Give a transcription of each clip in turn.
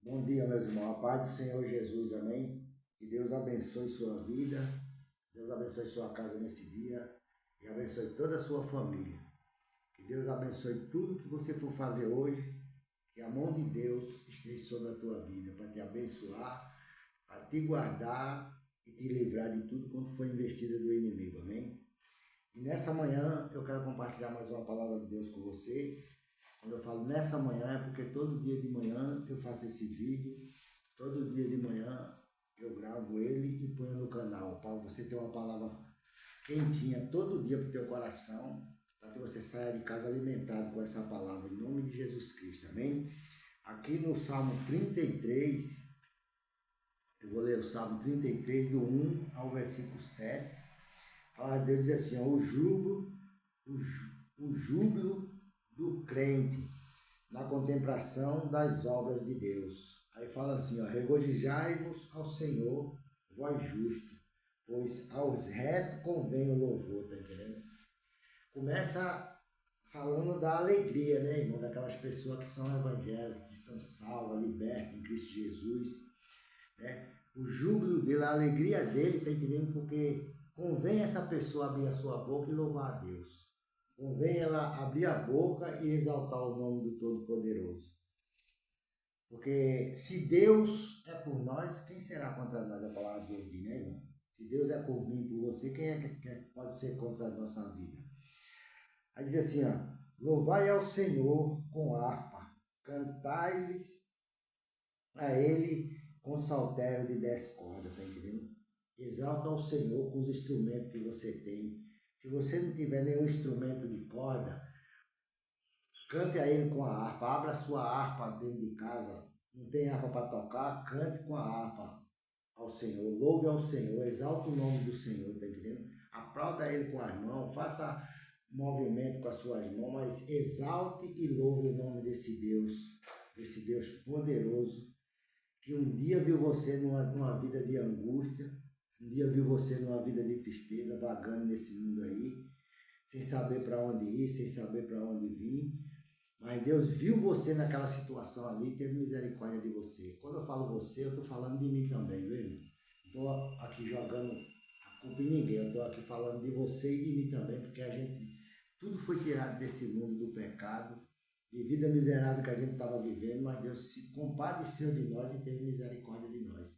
Bom dia, meus irmãos. A paz do Senhor Jesus, amém? Que Deus abençoe sua vida, Deus abençoe sua casa nesse dia e abençoe toda a sua família. Que Deus abençoe tudo que você for fazer hoje, que a mão de Deus esteja sobre a tua vida, para te abençoar, para te guardar e te livrar de tudo quanto foi investida do inimigo, amém? E nessa manhã eu quero compartilhar mais uma palavra de Deus com você. Quando eu falo nessa manhã é porque todo dia de manhã eu faço esse vídeo, todo dia de manhã eu gravo ele e ponho no canal, para você ter uma palavra quentinha todo dia para o teu coração, para que você saia de casa alimentado com essa palavra, em nome de Jesus Cristo, amém? Aqui no Salmo 33, eu vou ler o Salmo 33, do 1 ao versículo 7, fala, Deus diz assim, ó, o júbilo do crente na contemplação das obras de Deus. Aí fala assim, ó, regozijai-vos ao Senhor, vós justos, pois aos retos convém o louvor, tá entendendo? Começa falando da alegria, né, irmão, daquelas pessoas que são evangélicas, que são salvas, libertas em Cristo Jesus, né? O júbilo dele, a alegria dele, tá entendendo? Porque convém essa pessoa abrir a sua boca e louvar a Deus. Convém ela abrir a boca e exaltar o nome do Todo-Poderoso. Porque se Deus é por nós, quem será contra nós? A palavra de Deus diz, né, irmão? Se Deus é por mim, por você, quem é que pode ser contra a nossa vida? Aí diz assim, ó, louvai ao Senhor com harpa, cantai-lhes a Ele com saltério de 10 cordas, tá entendendo? Exalta ao Senhor com os instrumentos que você tem. Se você não tiver nenhum instrumento de corda, cante a Ele com a harpa, abra a sua harpa dentro de casa, não tem harpa para tocar, cante com a harpa ao Senhor, louve ao Senhor, exalta o nome do Senhor, tá entendendo? Aplauda Ele com as mãos, faça movimento com as suas mãos, mas exalte e louve o nome desse Deus poderoso, que um dia viu você numa vida de angústia, um dia viu você numa vida de tristeza, vagando nesse mundo aí, sem saber para onde ir, sem saber para onde vir, mas Deus viu você naquela situação ali e teve misericórdia de você. Quando eu falo você, eu estou falando de mim também, viu? Estou aqui jogando a culpa em ninguém, eu estou aqui falando de você e de mim também, porque tudo foi tirado desse mundo do pecado, de vida miserável que a gente estava vivendo, mas Deus se compadeceu de nós e teve misericórdia de nós.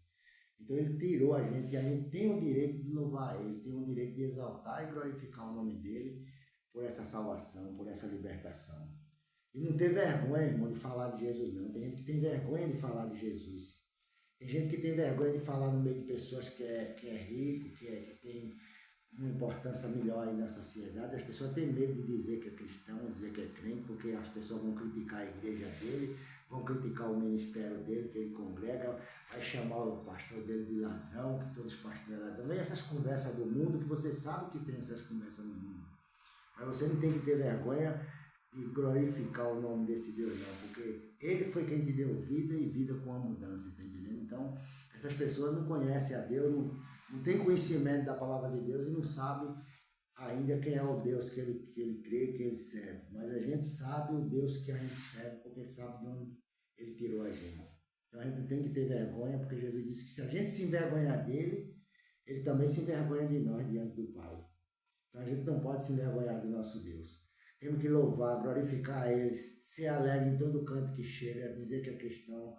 Então Ele tirou a gente, e a gente tem o direito de louvar Ele, tem o direito de exaltar e glorificar o nome dEle por essa salvação, por essa libertação. E não ter vergonha, irmão, de falar de Jesus, não. Tem gente que tem vergonha de falar de Jesus. Tem gente que tem vergonha de falar no meio de pessoas que é rico, que tem uma importância melhor aí na sociedade. As pessoas têm medo de dizer que é cristão, dizer que é crente, porque as pessoas vão criticar a igreja dele, vão criticar o ministério dele, que ele congrega, vai chamar o pastor dele de ladrão, que todos os pastores são ladrão. E essas conversas do mundo, que você sabe que tem essas conversas no mundo. Mas você não tem que ter vergonha e glorificar o nome desse Deus, não, porque Ele foi quem te deu vida e vida com a mudança, tá entendendo? Então, essas pessoas não conhecem a Deus, não tem conhecimento da palavra de Deus e não sabem ainda quem é o Deus que ele crê, que ele serve. Mas a gente sabe o Deus que a gente serve, porque sabe de onde Ele tirou a gente. Então a gente tem que ter vergonha, porque Jesus disse que se a gente se envergonhar dele, Ele também se envergonha de nós diante do Pai. Então a gente não pode se envergonhar do nosso Deus. Temos que louvar, glorificar Ele, ser alegre em todo canto que chega, dizer que é cristão.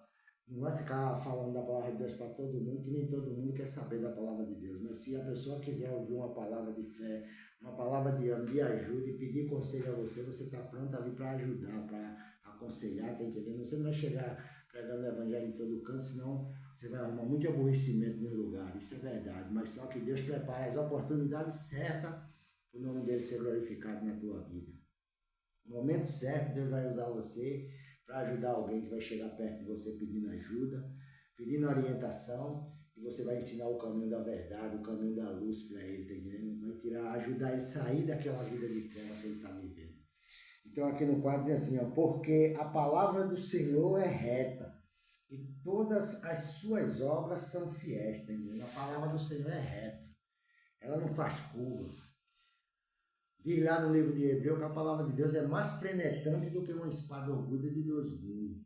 Não vai ficar falando da palavra de Deus para todo mundo, que nem todo mundo quer saber da palavra de Deus. Mas se a pessoa quiser ouvir uma palavra de fé, uma palavra de ajuda e pedir conselho a você, você está pronto ali para ajudar, para aconselhar, tá entendendo? Você não vai chegar pregando o evangelho em todo canto, senão você vai arrumar muito aborrecimento no lugar. Isso é verdade, mas só que Deus prepara as oportunidades certas para o nome dele ser glorificado na tua vida. No momento certo, Deus vai usar você para ajudar alguém que vai chegar perto de você pedindo ajuda, pedindo orientação, e você vai ensinar o caminho da verdade, o caminho da luz para ele, tá entendendo? Vai ajudar ele a sair daquela vida de treva que ele está vivendo. Então aqui no quadro diz assim, ó, porque a palavra do Senhor é reta, e todas as suas obras são fiéis, tá entendendo? A palavra do Senhor é reta, ela não faz curva. Diz lá no livro de Hebreu que a palavra de Deus é mais penetrante do que uma espada aguda de 2 gumes.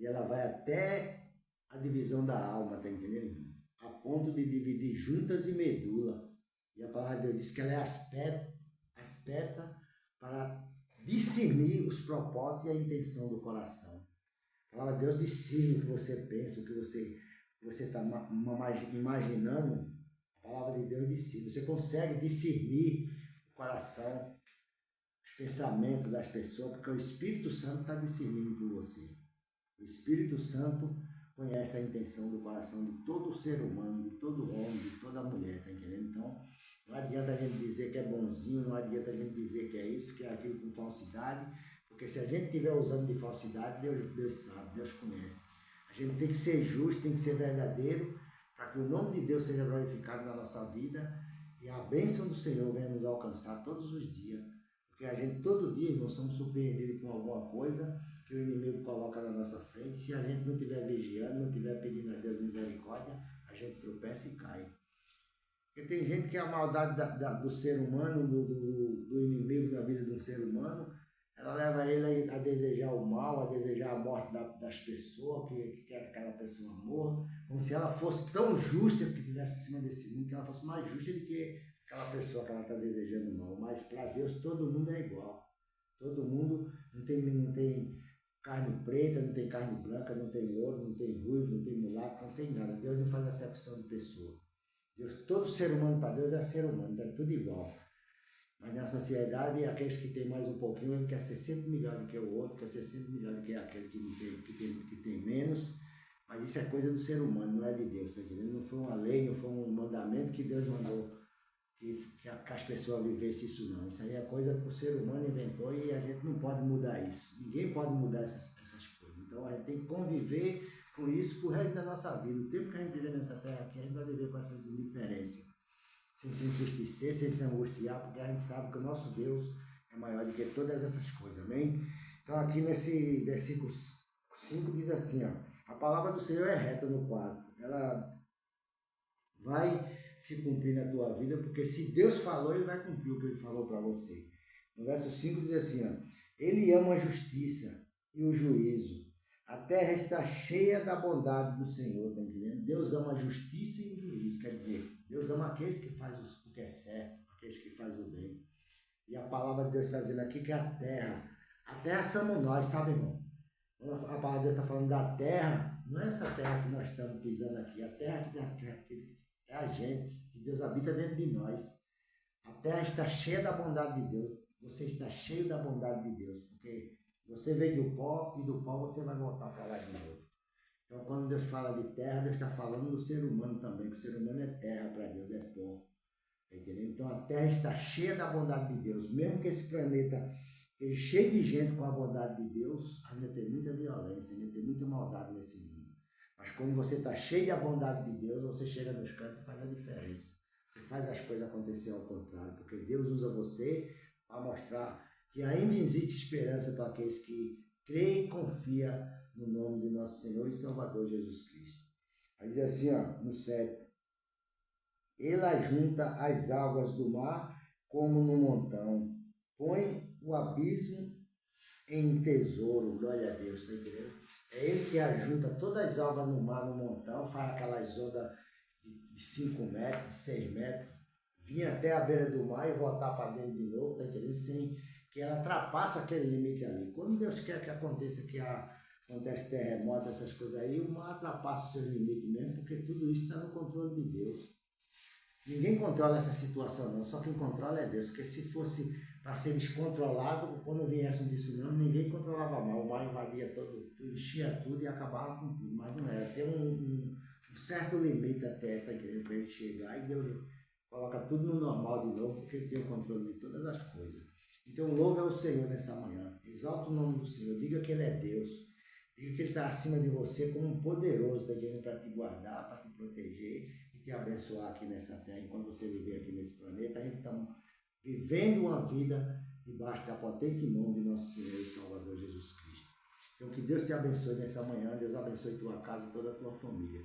E ela vai até a divisão da alma, tá entendendo, irmão? A ponto de dividir juntas e medula. E a palavra de Deus diz que ela é aspeta para discernir os propósitos e a intenção do coração. A palavra de Deus discerne o que você pensa, o que você está imaginando. A palavra de Deus discerne. Você consegue discernir o coração, os pensamentos das pessoas, porque o Espírito Santo está discernindo por você. O Espírito Santo conhece a intenção do coração de todo ser humano, de todo homem, de toda mulher, tá entendendo? Então, não adianta a gente dizer que é bonzinho, não adianta a gente dizer que é isso, que é aquilo com falsidade, porque se a gente estiver usando de falsidade, Deus sabe, Deus conhece. A gente tem que ser justo, tem que ser verdadeiro, para que o nome de Deus seja glorificado na nossa vida e a bênção do Senhor venha nos alcançar todos os dias. Porque a gente, todo dia, nós somos surpreendidos com alguma coisa que o inimigo coloca na nossa frente. Se a gente não estiver vigiando, não estiver pedindo a Deus misericórdia, a gente tropeça e cai. Porque tem gente que a maldade do ser humano, do inimigo na vida do ser humano, ela leva ele a desejar o mal, a desejar a morte das pessoas, que quer que aquela pessoa morra, como se ela fosse tão justa que estivesse acima desse mundo, que ela fosse mais justa do que aquela pessoa que ela está desejando mal. Mas para Deus todo mundo é igual. Todo mundo não tem carne preta, não tem carne branca, não tem louro, não tem ruivo, não tem mulato, não tem nada. Deus não faz acepção de pessoa. Deus, todo ser humano para Deus é ser humano, é tudo igual. Mas na sociedade, aqueles que têm mais um pouquinho, ele quer ser sempre melhor do que o outro, quer ser sempre melhor do que aquele que tem menos. Mas isso é coisa do ser humano, não é de Deus, tá entendendo? Não foi uma lei, não foi um mandamento que Deus mandou que as pessoas vivessem isso, não. Isso aí é coisa que o ser humano inventou e a gente não pode mudar isso. Ninguém pode mudar essas coisas. Então a gente tem que conviver com isso pro resto da nossa vida. O tempo que a gente viver nessa terra aqui, a gente vai viver com essas indiferenças. Sem se entristecer, sem se angustiar, porque a gente sabe que o nosso Deus é maior do que todas essas coisas, amém? Então aqui nesse versículo 5 diz assim, ó, a palavra do Senhor é reta no 4, ela vai se cumprir na tua vida, porque se Deus falou, Ele vai cumprir o que Ele falou para você. No verso 5 diz assim, ó, Ele ama a justiça e o juízo, a terra está cheia da bondade do Senhor, tá entendendo? Deus ama a justiça e o juízo, quer dizer, Deus ama aqueles que fazem o que é certo, aqueles que fazem o bem. E a palavra de Deus está dizendo aqui que a terra somos nós, sabe, irmão? Quando a palavra de Deus está falando da terra, não é essa terra que nós estamos pisando aqui, a terra que é a gente, que Deus habita dentro de nós. A terra está cheia da bondade de Deus, você está cheio da bondade de Deus, porque você veio do pó e do pó você vai voltar para lá de novo. Então, quando Deus fala de terra, Deus está falando do ser humano também, que o ser humano é terra para Deus, é pó. Entendeu? Então, a terra está cheia da bondade de Deus. Mesmo que esse planeta esteja cheio de gente com a bondade de Deus, ainda tem muita violência, ainda tem muita maldade nesse mundo. Mas quando você está cheio da bondade de Deus, você chega nos cantos e faz a diferença. Você faz as coisas acontecer ao contrário, porque Deus usa você para mostrar que ainda existe esperança para aqueles que creem e confiam no nome de nosso Senhor e Salvador Jesus Cristo. Aí diz assim, ó, no 7. Ele ajunta as águas do mar como no montão. Põe o abismo em tesouro. Glória a Deus, está entendendo? É ele que ajunta todas as águas no mar, no montão, faz aquelas ondas de 5 metros, 6 metros, vir até a beira do mar e voltar para dentro de novo, está entendendo? Sem que ela ultrapassa aquele limite ali. Quando Deus quer que aconteça, acontece terremoto, essas coisas aí, o mar ultrapassa os seus limites mesmo, porque tudo isso está no controle de Deus. Ninguém controla essa situação não, só quem controla é Deus, porque se fosse para ser descontrolado, quando viesse um tsunami, ninguém controlava mal, o mar invadia todo, enchia tudo e acabava com tudo, mas não era, tem um certo limite até para ele chegar e Deus coloca tudo no normal de novo, porque ele tem o controle de todas as coisas. Então louve ao Senhor nessa manhã, exalta o nome do Senhor, diga que Ele é Deus, diga que Ele está acima de você como um poderoso, está dizendo para te guardar, para te proteger e te abençoar aqui nessa terra, enquanto você viver aqui nesse planeta. A gente está vivendo uma vida debaixo da potente mão de nosso Senhor e Salvador Jesus Cristo. Então que Deus te abençoe nessa manhã, Deus abençoe tua casa e toda a tua família.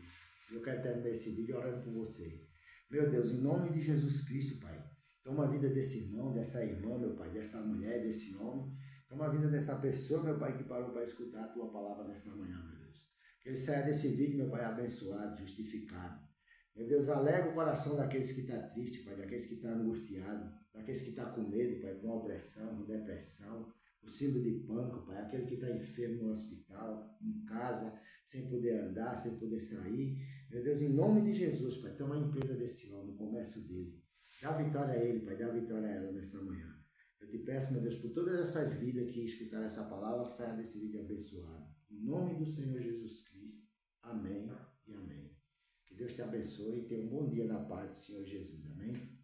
Eu quero terminar esse vídeo orando por você. Meu Deus, em nome de Jesus Cristo, Pai, toma a vida desse irmão, dessa irmã, meu Pai, dessa mulher, desse homem. Toma a vida dessa pessoa, meu Pai, que parou para escutar a Tua palavra nessa manhã, meu Deus. Que ele saia desse vídeo, meu Pai, abençoado, justificado. Meu Deus, alegra o coração daqueles que estão tristes, Pai, daqueles que estão angustiados, daqueles que estão com medo, Pai, com opressão, com depressão, com síndrome de pânico, Pai, aquele que está enfermo no hospital, em casa, sem poder andar, sem poder sair. Meu Deus, em nome de Jesus, Pai, toma a empresa desse homem, o comércio dele. Dá vitória a ele, Pai, dá vitória a ela nessa manhã. Eu te peço, meu Deus, por todas essas vidas que escutaram essa palavra, que saia desse vídeo abençoado. Em nome do Senhor Jesus Cristo. Amém e amém. Que Deus te abençoe e tenha um bom dia na paz do Senhor Jesus. Amém?